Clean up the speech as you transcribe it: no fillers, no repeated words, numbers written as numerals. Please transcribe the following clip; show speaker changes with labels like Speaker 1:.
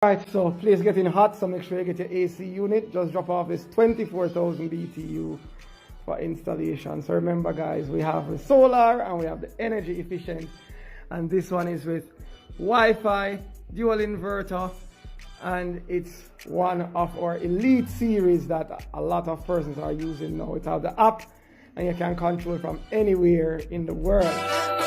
Speaker 1: Right, so place getting hot, so make sure you get your AC unit. Just drop off this 24,000 BTU for installation. So remember guys, we have the solar and we have the energy efficient. And this one is with Wi-Fi, dual inverter, and it's one of our elite series that a lot of persons are using now. It has the app and you can control from anywhere in the world.